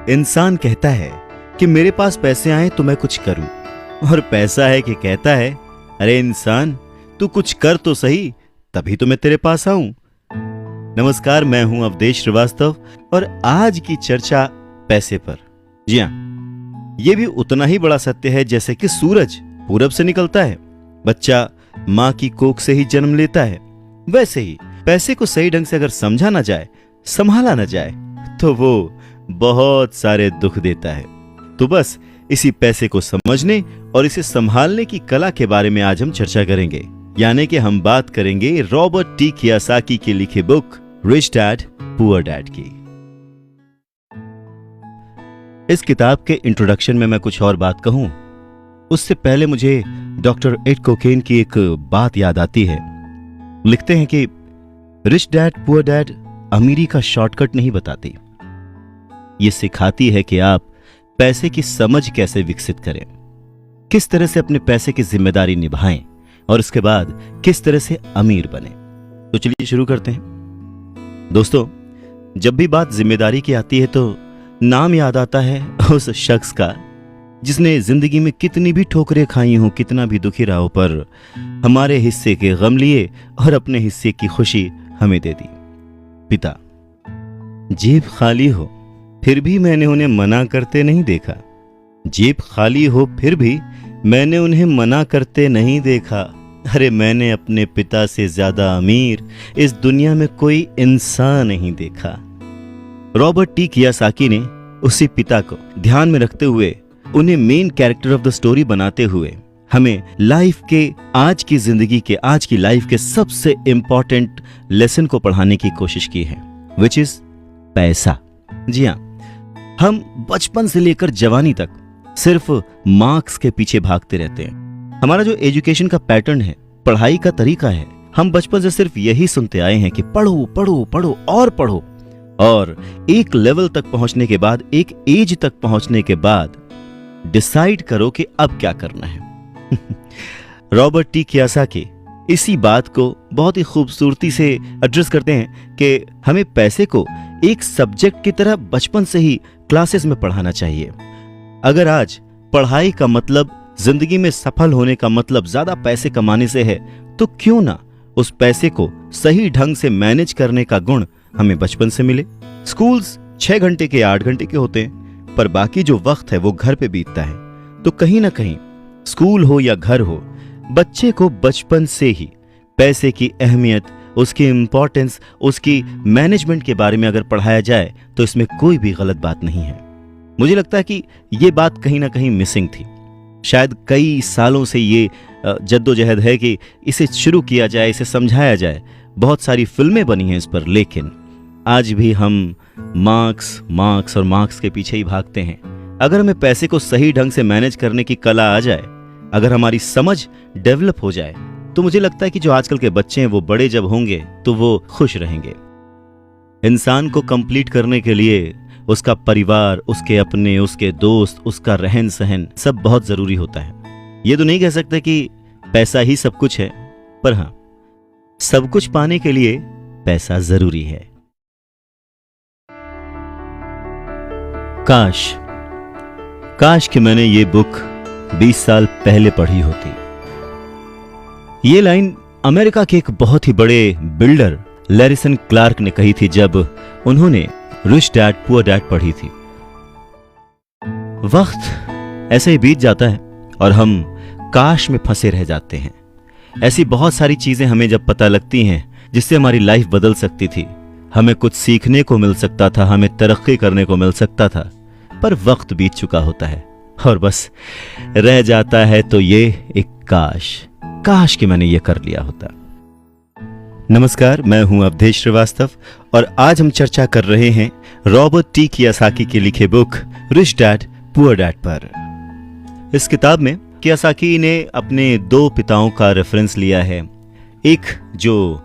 इंसान कहता है कि मेरे पास पैसे आए तो मैं कुछ करूं, और पैसा है कि कहता है अरे इंसान तू कुछ कर तो सही, तभी तो मैं तेरे पास आऊं। नमस्कार, मैं हूं अवधेश श्रीवास्तव और आज की चर्चा पैसे पर। जी हां, यह भी उतना ही बड़ा सत्य है जैसे कि सूरज पूरब से निकलता है, बच्चा मां की कोख से ही जन्म लेता है, वैसे ही पैसे को सही ढंग से अगर समझा ना जाए, संभाला ना जाए, तो वो बहुत सारे दुख देता है। तो बस इसी पैसे को समझने और इसे संभालने की कला के बारे में आज हम चर्चा करेंगे, यानी कि हम बात करेंगे रॉबर्ट टी कियोसाकी की लिखी book rich dad poor dad की। इस किताब के इंट्रोडक्शन में मैं कुछ और बात कहूं, उससे पहले मुझे डॉक्टर एड कोकेन की एक बात याद आती है। लिखते हैं कि रिच डैड पुअर डैड अमीरी का शॉर्टकट नहीं बताती, ये सिखाती है कि आप पैसे की समझ कैसे विकसित करें, किस तरह से अपने पैसे की जिम्मेदारी निभाएं और उसके बाद किस तरह से अमीर बने। तो चलिए शुरू करते हैं। दोस्तों, जब भी बात जिम्मेदारी की आती है तो नाम याद आता है उस शख्स का जिसने जिंदगी में कितनी भी ठोकरें खाई हों, कितना भी दुखी रहा हो, पर हमारे हिस्से के गम लिए और अपने हिस्से की खुशी हमें दे दी। पिता। जेब खाली हो फिर भी मैंने उन्हें मना करते नहीं देखा, जेब खाली हो फिर भी मैंने उन्हें मना करते नहीं देखा। अरे मैंने अपने पिता से ज्यादा अमीर इस दुनिया में कोई इंसान नहीं देखा। रॉबर्ट टी कियोसाकी ने उसी पिता को ध्यान में रखते हुए, उन्हें main character of the story बनाते हुए हमें लाइफ के, आज की जिंदगी के, आज की लाइफ के सबसे इंपॉर्टेंट लेसन को पढ़ाने की कोशिश की है, विच इज पैसा। जी हाँ, हम बचपन से लेकर जवानी तक सिर्फ मार्क्स के पीछे भागते रहते हैं। हमारा जो एजुकेशन का पैटर्न है, पढ़ाई का तरीका है, हम बचपन से सिर्फ यही सुनते आए हैं कि पढ़ो पढ़ो पढ़ो और पढ़ो, और एक लेवल तक पहुंचने के बाद, एक एज तक पहुंचने के बाद डिसाइड करो कि अब क्या करना है। रॉबर्ट टी कियोसाकी इसी बात को बहुत ही खूबसूरती से एड्रेस करते हैं कि हमें पैसे को एक सब्जेक्ट की तरह बचपन से ही क्लासेस में पढ़ाना चाहिए। अगर आज पढ़ाई का मतलब, जिंदगी में सफल होने का मतलब ज्यादा पैसे कमाने से है, तो क्यों ना उस पैसे को सही ढंग से मैनेज करने का गुण हमें बचपन से मिले। स्कूल्स 6 घंटे के 8 घंटे के होते हैं, पर बाकी जो वक्त है वो घर पे बीतता है। तो कहीं ना कहीं स्कूल हो या घर हो, बच्चे को बचपन से ही पैसे की अहमियत, उसकी इंपॉर्टेंस, उसकी मैनेजमेंट के बारे में अगर पढ़ाया जाए तो इसमें कोई भी गलत बात नहीं है। मुझे लगता है कि ये बात कहीं ना कहीं मिसिंग थी। शायद कई सालों से ये जद्दोजहद है कि इसे शुरू किया जाए, इसे समझाया जाए। बहुत सारी फिल्में बनी हैं इस पर, लेकिन आज भी हम मार्क्स मार्क्स और मार्क्स के पीछे ही भागते हैं। अगर हमें पैसे को सही ढंग से मैनेज करने की कला आ जाए, अगर हमारी समझ डेवलप हो जाए, तो मुझे लगता है कि जो आजकल के बच्चे हैं वो बड़े जब होंगे तो वो खुश रहेंगे। इंसान को कंप्लीट करने के लिए उसका परिवार, उसके अपने, उसके दोस्त, उसका रहन सहन सब बहुत जरूरी होता है। ये तो नहीं कह सकते कि पैसा ही सब कुछ है, पर हां, सब कुछ पाने के लिए पैसा जरूरी है। काश कि मैंने ये बुक 20 साल पहले पढ़ी होती। ये लाइन अमेरिका के एक बहुत ही बड़े बिल्डर लैरिसन क्लार्क ने कही थी जब उन्होंने रिच डैड पुअर डैड पढ़ी थी। वक्त ऐसे ही बीत जाता है और हम काश में फंसे रह जाते हैं। ऐसी बहुत सारी चीजें हमें जब पता लगती हैं जिससे हमारी लाइफ बदल सकती थी, हमें कुछ सीखने को मिल सकता था, हमें तरक्की करने को मिल सकता था, पर वक्त बीत चुका होता है और बस रह जाता है तो ये एक काश कि मैंने ये कर लिया होता। नमस्कार, मैं हूं अवधेश श्रीवास्तव और आज हम चर्चा कर रहे हैं रॉबर्ट टी कियोसाकी की लिखे book rich dad poor dad पर। इस किताब में कियोसाकी ने अपने 2 पिताओं का रेफरेंस लिया है, एक जो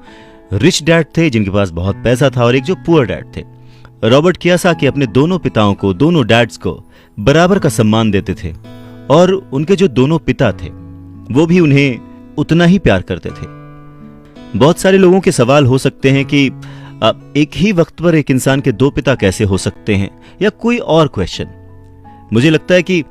रिच डैड थे जिनके पास बहुत पैसा था और एक जो पुअर डैड थे। रॉबर्ट कियोसाकी अपने दोनों पिताओं को, दोनों डैड्स को बराबर का सम्मान देते थे और उनके जो दोनों पिता थे वो भी उन्हें उतना ही प्यार करते थे। बहुत सारे लोगों के सवाल हो सकते हैं कि एक ही वक्त पर एक इंसान के दो पिता कैसे हो सकते हैं, या कोई और क्वेश्चन। मुझे लगता है कि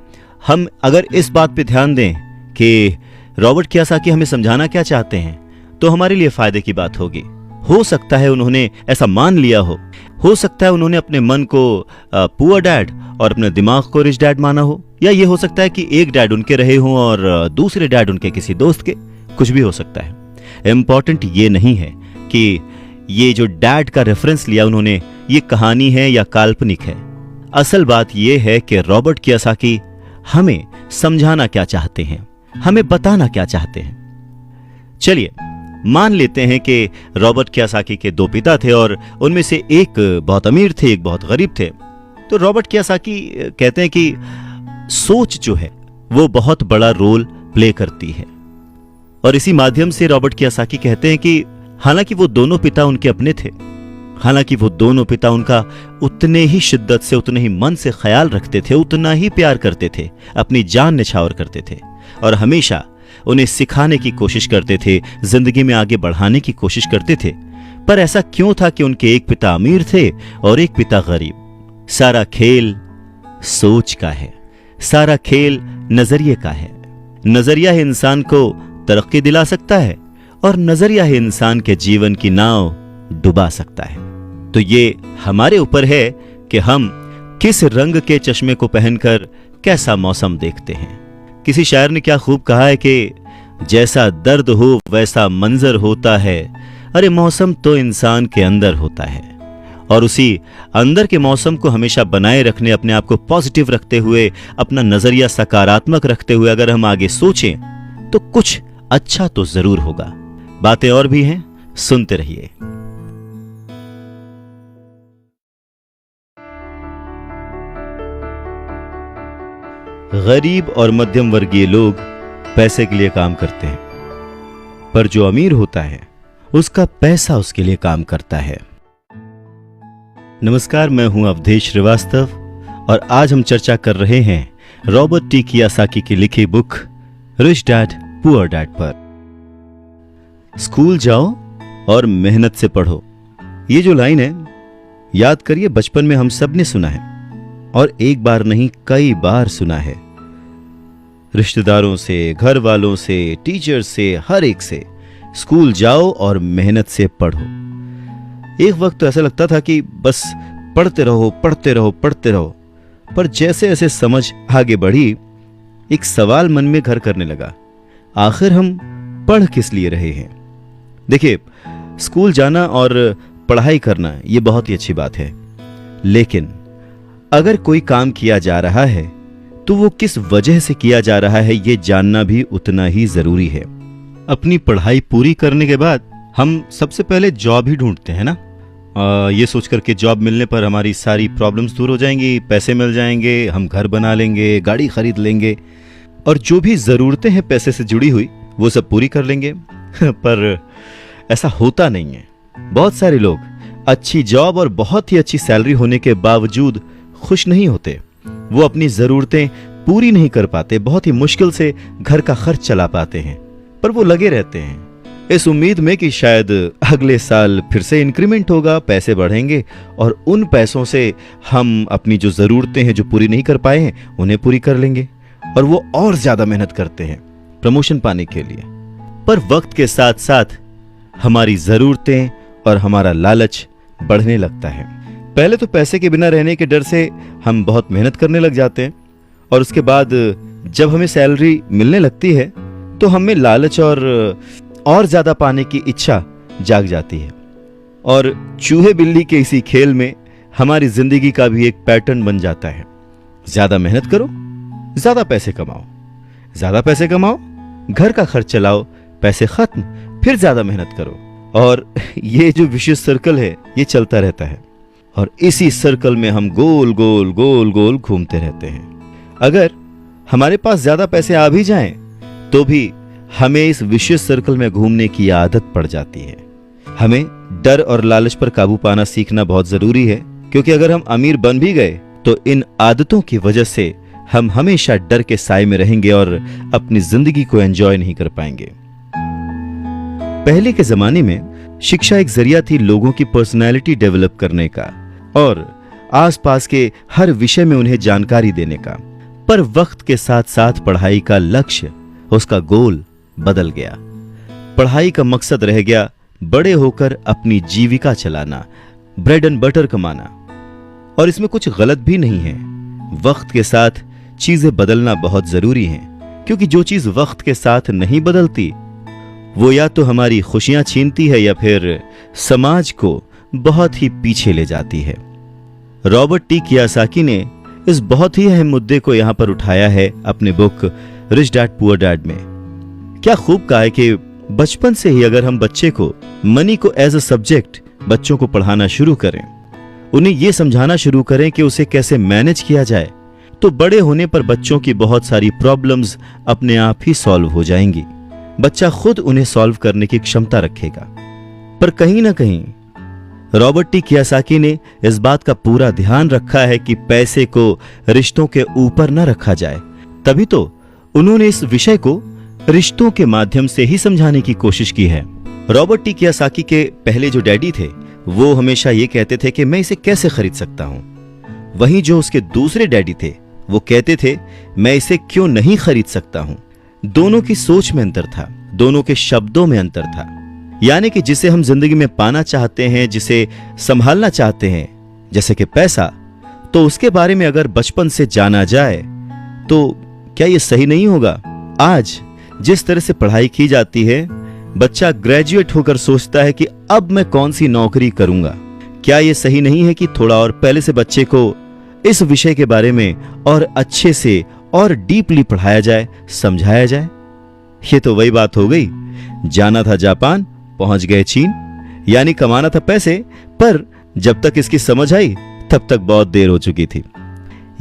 हम अगर इस बात पे ध्यान दें कि रॉबर्ट कियोसाकी हमें समझाना क्या चाहते हैं, तो हमारे लिए फायदे की बात होगी। हो सकता है उन्होंने ऐसा मान लिया हो सकता है उन्होंने अपने मन को पुअर डैड और अपने दिमाग को रिच डैड माना हो, या ये हो सकता है कि एक डैड उनके रहे हों और दूसरे डैड उनके किसी दोस्त के, कुछ भी हो सकता है। इंपॉर्टेंट ये नहीं है कि ये जो डैड का रेफरेंस लिया उन्होंने, ये कहानी है या काल्पनिक है। असल बात ये है कि रॉबर्ट कियोसाकी हमें समझाना क्या चाहते हैं, हमें बताना क्या चाहते हैं। चलिए मान लेते हैं कि रॉबर्ट कियोसाकी के दो पिता थे और उनमें से एक बहुत अमीर थे, एक बहुत गरीब थे। तो रॉबर्ट कियोसाकी कहते हैं कि सोच जो है वो बहुत बड़ा रोल प्ले करती है, और इसी माध्यम से रॉबर्ट कियोसाकी कहते हैं कि हालांकि वो दोनों पिता उनके अपने थे, हालांकि वो दोनों पिता उनका उतने ही शिद्दत से, उतने ही मन से ख्याल रखते थे, उतना ही प्यार करते थे, अपनी जान निछावर करते थे और हमेशा उन्हें सिखाने की कोशिश करते थे, जिंदगी में आगे बढ़ाने की कोशिश करते थे। पर ऐसा क्यों था कि उनके एक पिता अमीर थे और एक पिता गरीब? सारा खेल सोच का है, सारा खेल नजरिए का है। नजरिया ही इंसान को तरक्की दिला सकता है और नजरिया ही इंसान के जीवन की नाव डुबा सकता है। तो ये हमारे ऊपर है कि हम किस रंग के चश्मे को पहनकर कैसा मौसम देखते हैं। किसी शायर ने क्या खूब कहा है कि जैसा दर्द हो वैसा मंजर होता है, अरे मौसम तो इंसान के अंदर होता है। और उसी अंदर के मौसम को हमेशा बनाए रखने, अपने आप को पॉजिटिव रखते हुए, अपना नजरिया सकारात्मक रखते हुए अगर हम आगे सोचें तो कुछ अच्छा तो जरूर होगा। बातें और भी हैं, सुनते रहिए। गरीब और मध्यम वर्गीय लोग पैसे के लिए काम करते हैं, पर जो अमीर होता है उसका पैसा उसके लिए काम करता है। नमस्कार, मैं हूं अवधेश श्रीवास्तव और आज हम चर्चा कर रहे हैं रॉबर्ट टी कियोसाकी की लिखी book rich dad poor dad पर। स्कूल जाओ और मेहनत से पढ़ो, ये जो लाइन है याद करिए, बचपन में हम सब ने सुना है और एक बार नहीं कई बार सुना है। रिश्तेदारों से, घर वालों से, टीचर से, हर एक से, स्कूल जाओ और मेहनत से पढ़ो। एक वक्त तो ऐसा लगता था कि बस पढ़ते रहो पढ़ते रहो पढ़ते रहो, पर जैसे जैसे समझ आगे बढ़ी एक सवाल मन में घर करने लगा, आखिर हम पढ़ किस लिए रहे हैं? देखिए, स्कूल जाना और पढ़ाई करना ये बहुत ही अच्छी बात है, लेकिन अगर कोई काम किया जा रहा है तो वो किस वजह से किया जा रहा है ये जानना भी उतना ही जरूरी है। अपनी पढ़ाई पूरी करने के बाद हम सबसे पहले जॉब ही ढूंढते हैं ना, ये सोचकर के जॉब मिलने पर हमारी सारी प्रॉब्लम्स दूर हो जाएंगी, पैसे मिल जाएंगे, हम घर बना लेंगे, गाड़ी खरीद लेंगे और जो भी जरूरतें हैं पैसे से जुड़ी हुई वो सब पूरी कर लेंगे। पर ऐसा होता नहीं है। बहुत सारे लोग अच्छी जॉब और बहुत ही अच्छी सैलरी होने के बावजूद खुश नहीं होते। वो अपनी जरूरतें पूरी नहीं कर पाते, बहुत ही मुश्किल से घर का खर्च चला पाते हैं, पर वो लगे रहते हैं इस उम्मीद में कि शायद अगले साल फिर से इंक्रीमेंट होगा, पैसे बढ़ेंगे और उन पैसों से हम अपनी जो जरूरतें हैं जो पूरी नहीं कर पाए हैं उन्हें पूरी कर लेंगे। और वो और ज्यादा मेहनत करते हैं प्रमोशन पाने के लिए। पर वक्त के साथ साथ हमारी जरूरतें और हमारा लालच बढ़ने लगता है। पहले तो पैसे के बिना रहने के डर से हम बहुत मेहनत करने लग जाते हैं और उसके बाद जब हमें सैलरी मिलने लगती है तो हमें लालच और ज्यादा पाने की इच्छा जाग जाती है। और चूहे बिल्ली के इसी खेल में हमारी जिंदगी का भी एक पैटर्न बन जाता है। ज्यादा मेहनत करो, ज्यादा पैसे कमाओ, ज्यादा पैसे कमाओ, घर का खर्च चलाओ, पैसे खत्म, फिर ज्यादा मेहनत करो। और ये जो विशेष सर्कल है ये चलता रहता है और इसी सर्कल में हम गोल गोल गोल गोल घूमते रहते हैं। अगर हमारे पास ज्यादा पैसे आ भी जाएं तो भी हमें इस विशेष सर्कल में घूमने की आदत पड़ जाती है। हमें डर और लालच पर काबू पाना सीखना बहुत जरूरी है, क्योंकि अगर हम अमीर बन भी गए तो इन आदतों की वजह से हम हमेशा डर के साए में रहेंगे और अपनी जिंदगी को एंजॉय नहीं कर पाएंगे। पहले के जमाने में शिक्षा एक जरिया थी लोगों की पर्सनैलिटी डेवलप करने का और आसपास के हर विषय में उन्हें जानकारी देने का। पर वक्त के साथ साथ पढ़ाई का लक्ष्य, उसका गोल बदल गया। पढ़ाई का मकसद रह गया बड़े होकर अपनी जीविका चलाना, ब्रेड एंड बटर कमाना। और इसमें कुछ गलत भी नहीं है। वक्त के साथ चीजें बदलना बहुत जरूरी है, क्योंकि जो चीज वक्त के साथ नहीं बदलती वो या तो हमारी खुशियां छीनती है या फिर समाज को बहुत ही पीछे ले जाती है। रॉबर्ट टी कियोसाकी ने इस बहुत ही अहम मुद्दे को यहां पर उठाया है अपने book rich dad poor dad में। क्या खूब कहा है कि बचपन से ही अगर हम बच्चे को मनी को एज अ सब्जेक्ट बच्चों को पढ़ाना शुरू करें, उन्हें यह समझाना शुरू करें कि उसे कैसे मैनेज किया जाए, तो बड़े होने पर बच्चों की बहुत सारी प्रॉब्लम्स अपने आप ही सॉल्व हो जाएंगी। बच्चा खुद उन्हें सॉल्व करने की क्षमता रखेगा। पर कहीं ना कहीं रॉबर्ट टी कियोसाकी ने इस बात का पूरा ध्यान रखा है कि पैसे को रिश्तों के ऊपर न रखा जाए। तभी तो उन्होंने इस विषय को रिश्तों के माध्यम से ही समझाने की कोशिश की है। रॉबर्ट टी कियोसाकी के पहले जो डैडी थे वो हमेशा ये कहते थे कि मैं इसे कैसे खरीद सकता हूं। वहीं जो उसके दूसरे डैडी थे वो कहते थे मैं इसे क्यों नहीं खरीद सकता हूं। दोनों की सोच में अंतर था, दोनों के शब्दों में अंतर था। यानी कि जिसे हम जिंदगी में पाना चाहते हैं, जिसे संभालना चाहते हैं, जैसे कि पैसा, तो उसके बारे में अगर बचपन से जाना जाए तो क्या यह सही नहीं होगा? आज जिस तरह से पढ़ाई की जाती है, बच्चा ग्रेजुएट होकर सोचता है कि अब मैं कौन सी नौकरी करूंगा। क्या यह सही नहीं है कि थोड़ा और पहले से बच्चे को इस विषय के बारे में और अच्छे से और डीपली पढ़ाया जाए, समझाया जाए? ये तो वही बात हो गई, जाना था जापान, पहुंच गए चीन। यानी कमाना था पैसे, पर जब तक इसकी समझ आई तब तक बहुत देर हो चुकी थी।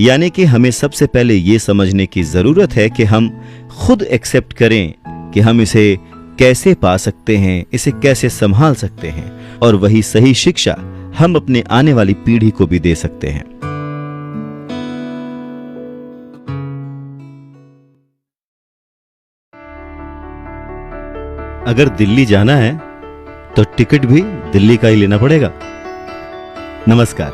यानी कि हमें सबसे पहले यह समझने की जरूरत है कि हम खुद एक्सेप्ट करें कि हम इसे कैसे पा सकते हैं, इसे कैसे संभाल सकते हैं, और वही सही शिक्षा हम अपने आने वाली पीढ़ी को भी दे सकते हैं। अगर दिल्ली जाना है तो टिकट भी दिल्ली का ही लेना पड़ेगा। नमस्कार,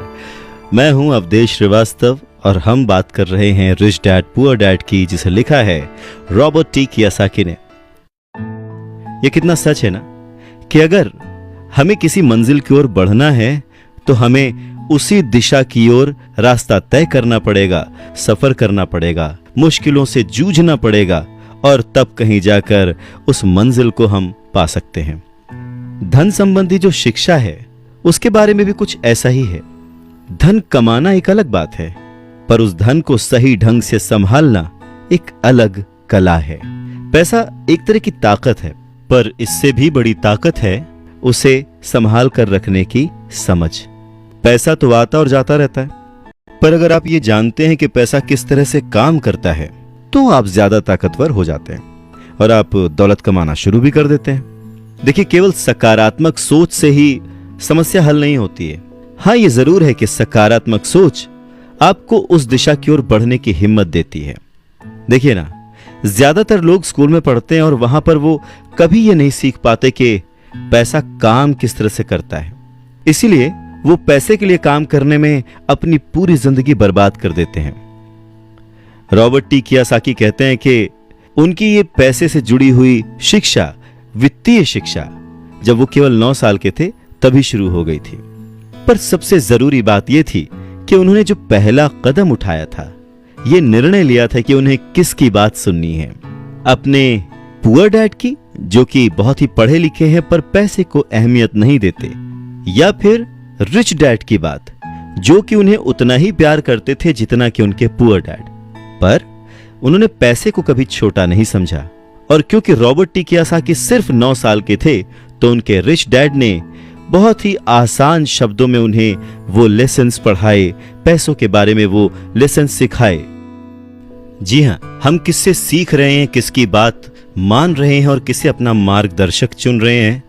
मैं हूं अवधेश श्रीवास्तव और हम बात कर रहे हैं रिच डैड पुअर डैड की, जिसे लिखा है रॉबर्ट टी कियोसाकी ने। यह कितना सच है ना कि अगर हमें किसी मंजिल की ओर बढ़ना है तो हमें उसी दिशा की ओर रास्ता तय करना पड़ेगा, सफर करना पड़ेगा, मुश्किलों से जूझना पड़ेगा, और तब कहीं जाकर उस मंजिल को हम पा सकते हैं। धन संबंधी जो शिक्षा है उसके बारे में भी कुछ ऐसा ही है। धन कमाना एक अलग बात है, पर उस धन को सही ढंग से संभालना एक अलग कला है। पैसा एक तरह की ताकत है, पर इससे भी बड़ी ताकत है उसे संभाल कर रखने की समझ। पैसा तो आता और जाता रहता है, पर अगर आप ये जानते हैं कि पैसा किस तरह से काम करता है तो आप ज्यादा ताकतवर हो जाते हैं और आप दौलत कमाना शुरू भी कर देते हैं। देखिए, केवल सकारात्मक सोच से ही समस्या हल नहीं होती है। हाँ, ये जरूर है कि सकारात्मक सोच आपको उस दिशा की ओर बढ़ने की हिम्मत देती है। देखिए ना, ज्यादातर लोग स्कूल में पढ़ते हैं और वहां पर वो कभी ये नहीं सीख पाते कि पैसा काम किस तरह से करता है। इसीलिए वो पैसे के लिए काम करने में अपनी पूरी जिंदगी बर्बाद कर देते हैं। रॉबर्ट टी कियोसाकी कहते हैं कि उनकी ये पैसे से जुड़ी हुई शिक्षा, वित्तीय शिक्षा, जब वो केवल 9 साल के थे तभी शुरू हो गई थी। पर सबसे जरूरी बात यह थी कि उन्होंने जो पहला कदम उठाया था, ये निर्णय लिया था कि उन्हें किसकी बात सुननी है, अपने पुअर डैड की, जो कि बहुत ही पढ़े लिखे हैं पर पैसे को अहमियत नहीं देते, या फिर रिच डैड की बात, जो कि उन्हें उतना ही प्यार करते थे जितना कि उनके पुअर डैड। पर उन्होंने पैसे को कभी छोटा नहीं समझा, और क्योंकि रॉबर्ट टी कियोसाकी सिर्फ 9 साल के थे तो उनके रिच डैड ने बहुत ही आसान शब्दों में उन्हें वो लेसन्स पढ़ाए, पैसों के बारे में वो लेसन्स सिखाए। जी हां, हम किससे सीख रहे हैं, किसकी बात मान रहे हैं और किसे अपना मार्गदर्शक चुन रहे हैं,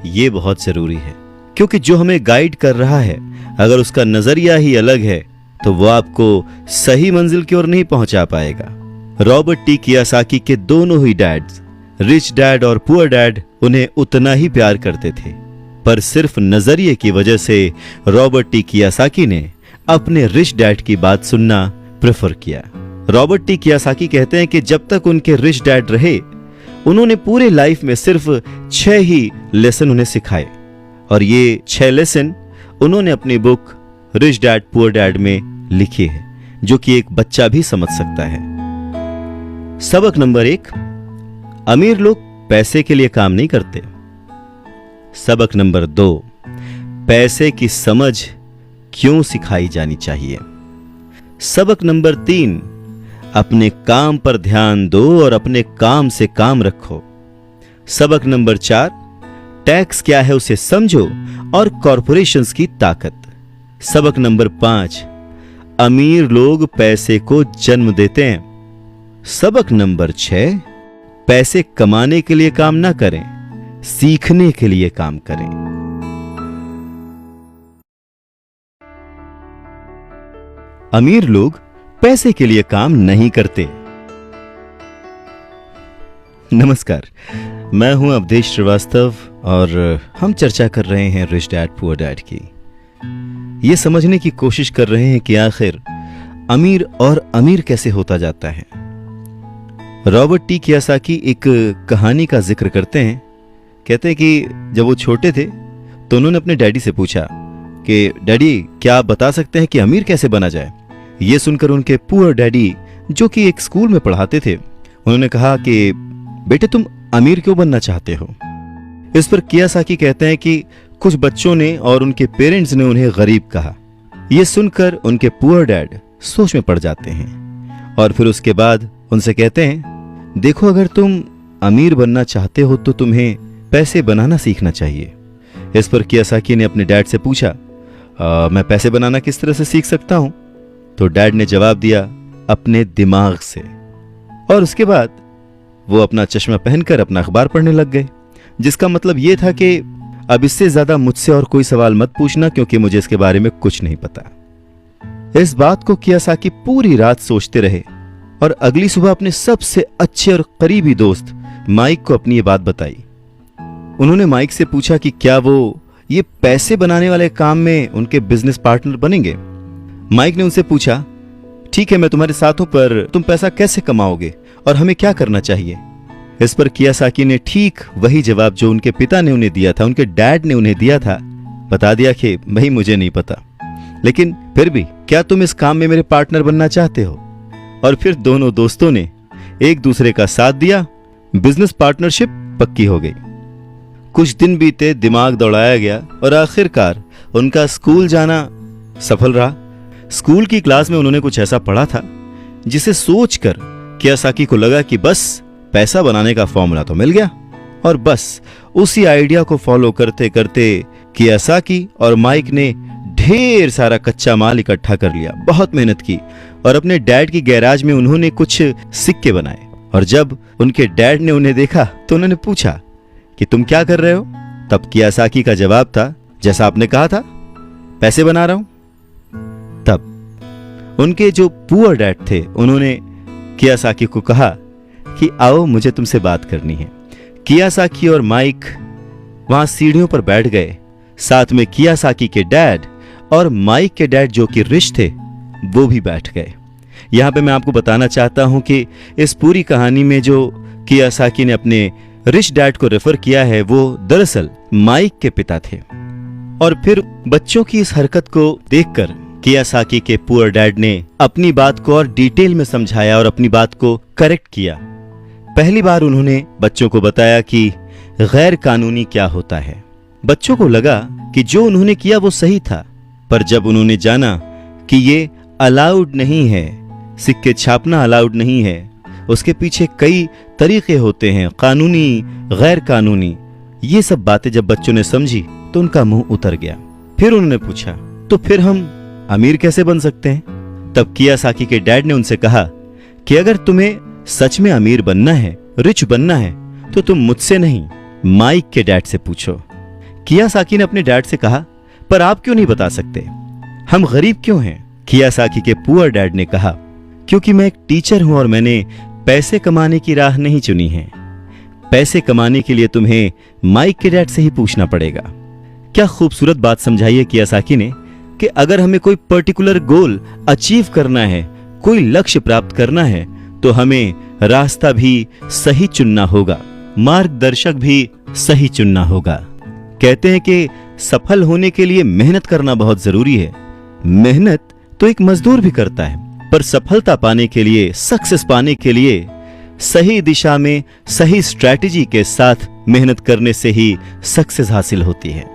ये बहुत जरूरी है। क्योंकि जो हमें गाइड कर रहा है, अगर उसका नजरिया ही अलग है तो वो आपको सही मंजिल की ओर नहीं पहुंचा पाएगा। रॉबर्ट टी कियोसाकी के दोनों ही डैड्स, रिच डैड और पुअर डैड, उन्हें उतना ही प्यार करते थे। पर सिर्फ नजरिए की वजह से रॉबर्ट टी कियासाकी ने अपने रिच डैड की बात सुनना प्रेफर किया। रॉबर्ट टी कियासाकी कहते हैं कि जब तक उनके रिच डैड रहे, उन्होंने पूरे लाइफ में सिर्फ 6 ही लेसन उन्हें सिखाए, और ये 6 लेसन उन्होंने अपनी book rich dad poor dad में लिखी है, जो कि एक बच्चा भी समझ सकता है। सबक नंबर 1, अमीर लोग पैसे के लिए काम नहीं करते। सबक नंबर 2, पैसे की समझ क्यों सिखाई जानी चाहिए। सबक नंबर 3, अपने काम पर ध्यान दो और अपने काम से काम रखो। सबक नंबर 4, टैक्स क्या है उसे समझो और कॉरपोरेशंस की ताकत। सबक नंबर 5, अमीर लोग पैसे को जन्म देते हैं। सबक नंबर 6, पैसे कमाने के लिए काम ना करें, सीखने के लिए काम करें। अमीर लोग पैसे के लिए काम नहीं करते। नमस्कार, मैं हूं अवधेश श्रीवास्तव और हम चर्चा कर रहे हैं रिच डैड पुअर डैड की। ये समझने की कोशिश कर रहे हैं कि आखिर अमीर और अमीर कैसे होता जाता है। रॉबर्ट टी कियासाकी एक कहानी का जिक्र करते हैं। कहते हैं कि जब वो छोटे थे तो उन्होंने अपने डैडी से पूछा कि डैडी, क्या आप बता सकते हैं कि अमीर कैसे बना जाए। ये सुनकर उनके पुअर डैडी, जो कि एक स्कूल में पढ़ाते थे, उन्होंने कहा कि बेटे, तुम अमीर क्यों बनना चाहते हो। इस पर कियासाकी कहते हैं कि कुछ बच्चों ने और उनके पेरेंट्स ने उन्हें गरीब कहा। यह सुनकर उनके पुअर डैड सोच में पड़ जाते हैं और फिर उसके बाद उनसे कहते हैं, देखो, अगर तुम अमीर बनना चाहते हो तो तुम्हें पैसे बनाना सीखना चाहिए। इस पर कियासाकी ने अपने डैड से पूछा, मैं पैसे बनाना किस तरह से सीख सकता हूं। तो डैड ने जवाब दिया, अपने दिमाग से। और उसके बाद वो अपना चश्मा पहनकर अपना अखबार पढ़ने लग गए, जिसका मतलब ये था कि अब इससे ज्यादा मुझसे और कोई सवाल मत पूछना, क्योंकि मुझे इसके बारे में कुछ नहीं पता। इस बात को कियासाकी पूरी रात सोचते रहे और अगली सुबह अपने सबसे अच्छे और करीबी दोस्त माइक को अपनी ये बात बताई। उन्होंने माइक से पूछा कि क्या वो ये पैसे बनाने वाले काम में उनके बिजनेस पार्टनर बनेंगे। माइक ने उनसे पूछा, ठीक है, मैं तुम्हारे साथ हूं, पर तुम पैसा कैसे कमाओगे और हमें क्या करना चाहिए। इस पर कियासाकी ने ठीक वही जवाब जो उनके पिता ने उन्हें दिया था, उनके डैड ने उन्हें दिया था, बता दिया कि भाई, मुझे नहीं पता, लेकिन फिर भी क्या तुम इस काम में मेरे पार्टनर बनना चाहते हो। और फिर दोनों दोस्तों ने एक दूसरे का साथ दिया, बिजनेस पार्टनरशिप पक्की हो गई। कुछ दिन बीते, दिमाग दौड़ाया गया और आखिरकार उनका स्कूल जाना सफल रहा। स्कूल की क्लास में उन्होंने कुछ ऐसा पढ़ा था जिसे सोचकर कियासाकी को लगा कि बस पैसा बनाने का फॉर्मूला तो मिल गया। और बस उसी आइडिया को फॉलो करते करते कियासाकी और माइक ने ढेर सारा कच्चा माल इकट्ठा कर लिया, बहुत मेहनत की और अपने डैड की गैराज में उन्होंने कुछ सिक्के बनाए। और जब उनके डैड ने उन्हें देखा तो उन्होंने पूछा कि तुम क्या कर रहे हो। तब कियासाकी का जवाब था, जैसा आपने कहा था, पैसे बना रहा हूं। तब उनके जो पुअर डैड थे, उन्होंने कियासाकी को कहा कि आओ, मुझे तुमसे बात करनी है। कियासाकी और माइक वहां सीढ़ियों पर बैठ गए। साथ में कियासाकी के डैड और माइक के डैड, जो कि रिच थे, वो भी बैठ गए। यहां पे मैं आपको बताना चाहता हूं कि इस पूरी कहानी में जो कियासाकी ने अपने रिच डैड को रेफर किया है, वो दरअसल माइक के पिता थे। और फिर बच्चों की इस हरकत को देखकर कियासाकी के पुअर डैड ने अपनी बात को और डिटेल में समझाया और अपनी बात को करेक्ट किया। पहली बार उन्होंने बच्चों को बताया कि गैर कानूनी क्या होता है। बच्चों को लगा कि जो उन्होंने किया वो सही था, पर जब उन्होंने जाना कि ये अलाउड नहीं है, सिक्के छापना अलाउड नहीं है, उसके पीछे कई तरीके होते हैं, कानूनी, गैर कानूनी, ये सब बातें जब बच्चों ने समझी तो उनका मुंह उतर गया। फिर उन्होंने पूछा, तो फिर हम अमीर कैसे बन सकते हैं। तब कियासाकी के डैड ने उनसे कहा कि अगर तुम्हें सच में अमीर बनना है, रिच बनना है, तो तुम मुझसे नहीं, माइक के डैड से पूछो। कियासाकी ने अपने डैड से कहा, पर आप क्यों नहीं बता सकते, हम गरीब क्यों हैं। कियासाकी के पुअर डैड ने कहा, क्योंकि मैं एक टीचर हूं और मैंने पैसे कमाने की राह नहीं चुनी है। पैसे कमाने के लिए तुम्हें माइक के डैड से ही पूछना पड़ेगा। क्या खूबसूरत बात समझाई है कियासाकी ने कि अगर हमें कोई पर्टिकुलर गोल अचीव करना है, कोई लक्ष्य प्राप्त करना है, तो हमें रास्ता भी सही चुनना होगा, मार्गदर्शक भी सही चुनना होगा। कहते हैं कि सफल होने के लिए मेहनत करना बहुत जरूरी है। मेहनत तो एक मजदूर भी करता है, पर सफलता पाने के लिए, सक्सेस पाने के लिए सही दिशा में सही स्ट्रैटेजी के साथ मेहनत करने से ही सक्सेस हासिल होती है।